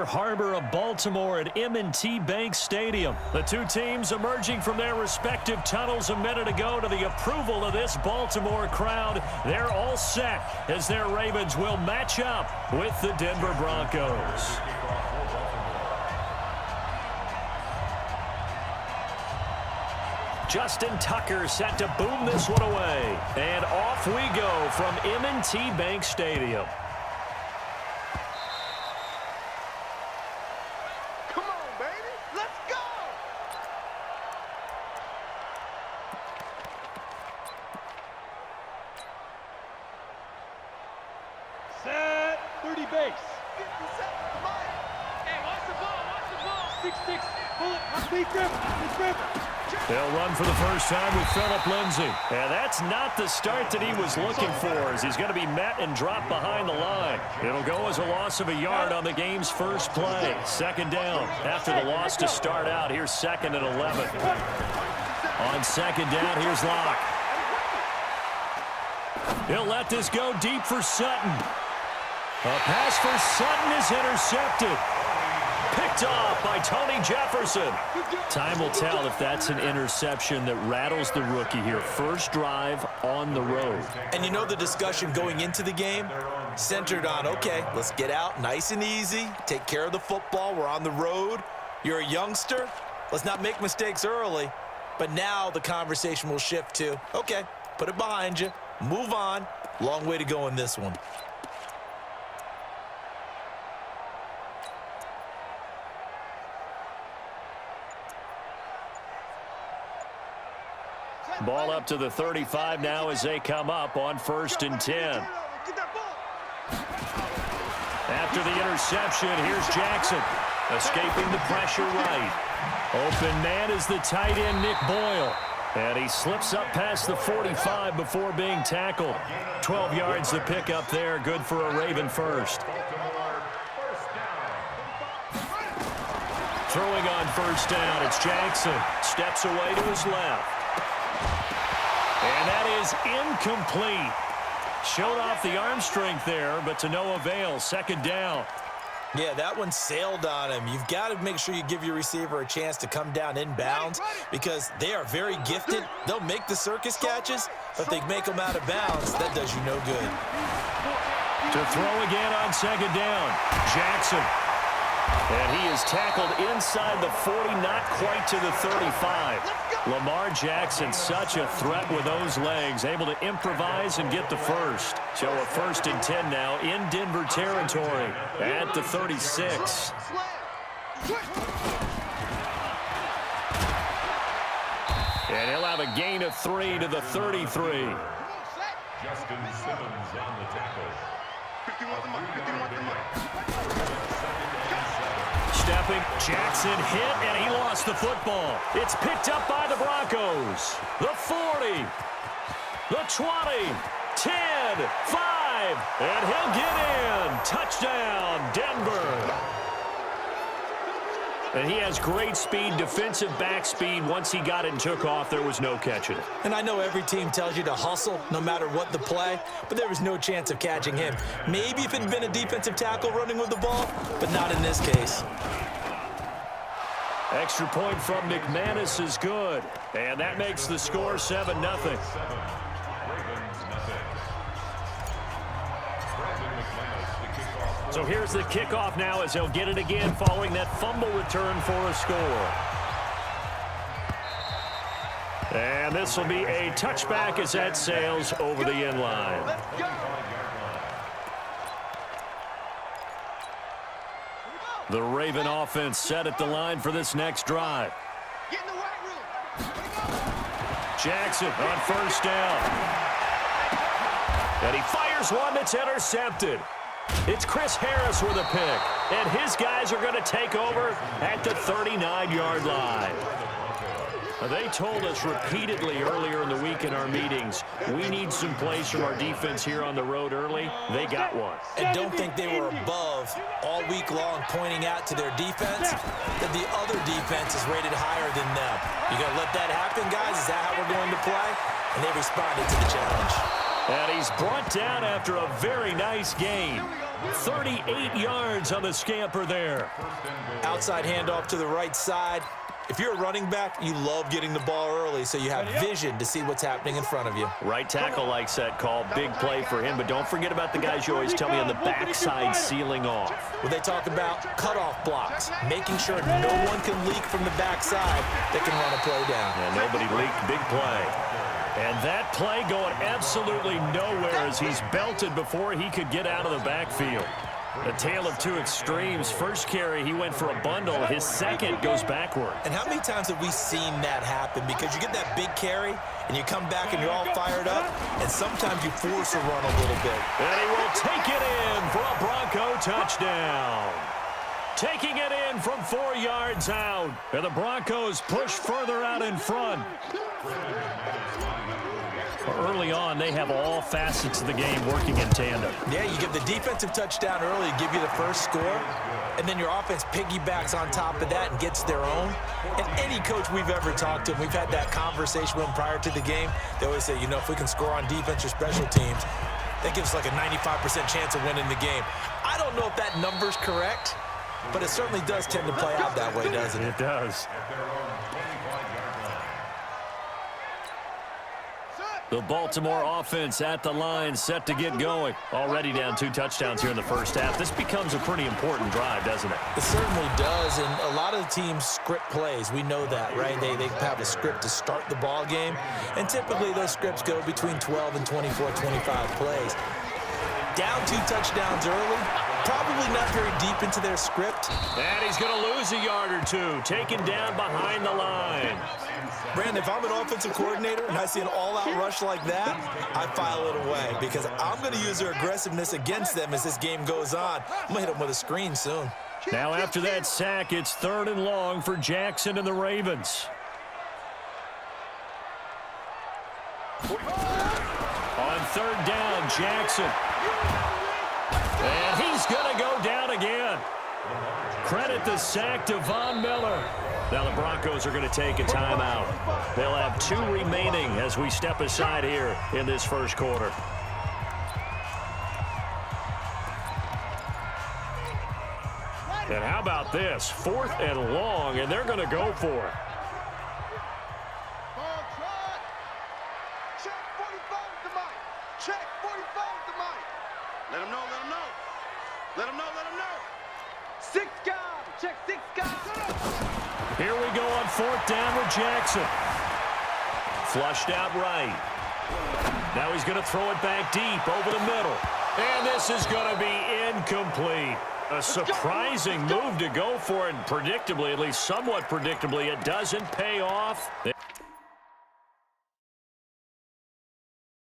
Inner Harbor of Baltimore at M&T Bank Stadium. The two teams emerging from their respective tunnels a minute ago to the approval of this Baltimore crowd. They're all set as their Ravens will match up with the Denver Broncos. Justin Tucker set to boom this one away. And off we go from M&T Bank Stadium. Come on, baby. Let's go. Set. 30 base. 57. Come on. Hey, watch the ball. Watch the ball. 6-6. Pull it. Big grip. Big grip. They'll run for the first time with Phillip Lindsay. And that's not the start that he was looking for, as he's going to be met and dropped behind the line. It'll go as a loss of a yard on the game's first play. Second down after the loss to start out. Here's 2nd and 11. On second down, here's Locke. He'll let this go deep for Sutton. A pass for Sutton is intercepted. Picked off by Tony Jefferson. Time will tell if that's an interception that rattles the rookie here. First drive on the road. And you know the discussion going into the game centered on, okay, let's get out nice and easy, take care of the football, we're on the road. You're a youngster, let's not make mistakes early. But now the conversation will shift to, okay, put it behind you, move on. Long way to go in this one. Ball up to the 35 now as they come up on 1st and 10. After the interception, here's Jackson. Escaping the pressure right. Open man is the tight end, Nick Boyle. And he slips up past the 45 before being tackled. 12 yards to pick up there. Good for a Raven first. Throwing on 1st down, it's Jackson. Steps away to his left. And that is incomplete. Showed off the arm strength there, but to no avail. 2nd down. Yeah, that one sailed on him. You've got to make sure you give your receiver a chance to come down inbounds because they are very gifted. They'll make the circus catches, but if they make them out of bounds, that does you no good. To throw again on 2nd down, Jackson. And he is tackled inside the 40, not quite to the 35. Lamar Jackson, such a threat with those legs, able to improvise and get the first. So a 1st and 10 now in Denver territory at the 36. And he'll have a gain of 3 to the 33. Justin Simmons on the tackle. Stepping, Jackson hit, and he lost the football. It's picked up by the Broncos. The 40, the 20, 10, 5, and he'll get in. Touchdown, Denver. And he has great speed, defensive back speed. Once he got it and took off, there was no catching it. And I know every team tells you to hustle no matter what the play, but there was no chance of catching him. Maybe if it had been a defensive tackle running with the ball, but not in this case. Extra point from McManus is good. And that makes the score 7-0. So here's the kickoff now as they'll get it again following that fumble return for a score. And this will be a touchback as that sails over the end line. The Raven offense set at the line for this next drive. Jackson on 1st down. And he fires one that's intercepted. It's Chris Harris with a pick, and his guys are going to take over at the 39-yard line. They told us repeatedly earlier in the week in our meetings, we need some plays from our defense here on the road early. They got one. And don't think they were above all week long pointing out to their defense that the other defense is rated higher than them. You going to let that happen, guys? Is that how we're going to play? And they responded to the challenge. And he's brought down after a very nice game. 38 yards on the scamper there. Outside handoff to the right side. If you're a running back, you love getting the ball early so you have vision to see what's happening in front of you. Right tackle likes that call. Big play for him, but don't forget about the guys you always tell me on the backside sealing off. When they talk about cutoff blocks, making sure no one can leak from the backside that can run a play down. And nobody leaked. Big play. And that play going absolutely nowhere as he's belted before he could get out of the backfield. A tale of two extremes. First carry, he went for a bundle. His second goes backward. And how many times have we seen that happen? Because you get that big carry, and you come back and you're all fired up, and sometimes you force a run a little bit. And he will take it in for a Bronco touchdown. Taking it in from 4 yards out. And the Broncos push further out in front. Early on, they have all facets of the game working in tandem. Yeah, you get the defensive touchdown early to give you the first score, and then your offense piggybacks on top of that and gets their own. And any coach we've ever talked to, we've had that conversation with them prior to the game, they always say, you know, if we can score on defense or special teams, that gives us like a 95% chance of winning the game. I don't know if that number's correct, but it certainly does tend to play out that way, doesn't it? It does. The Baltimore offense at the line, set to get going. Already down 2 touchdowns here in the first half. This becomes a pretty important drive, doesn't it? It certainly does, and a lot of the teams script plays. We know that, right? They have a script to start the ball game, and typically those scripts go between 12 and 24, 25 plays. Down 2 touchdowns early, probably not very deep into their script. And he's going to lose a yard or 2, taken down behind the line. Brandon, if I'm an offensive coordinator and I see an all-out rush like that, I file it away because I'm going to use their aggressiveness against them as this game goes on. I'm going to hit them with a screen soon. Now after that sack, it's 3rd and long for Jackson and the Ravens. On 3rd down, Jackson. And he's going to go down again. Credit the sack to Von Miller. Now the Broncos are going to take a timeout. They'll have 2 remaining as we step aside here in this first quarter. And how about this? 4th and long, and they're going to go for it. Check 45 to Mike. Check 45 to Mike. Let him know, let him know. Let him know, let him know. 6 guys. Check 6 guys. Here we go on 4th down with Jackson. Flushed out right. Now he's going to throw it back deep over the middle. And this is going to be incomplete. A surprising move to go for it. Predictably, at least somewhat predictably, it doesn't pay off.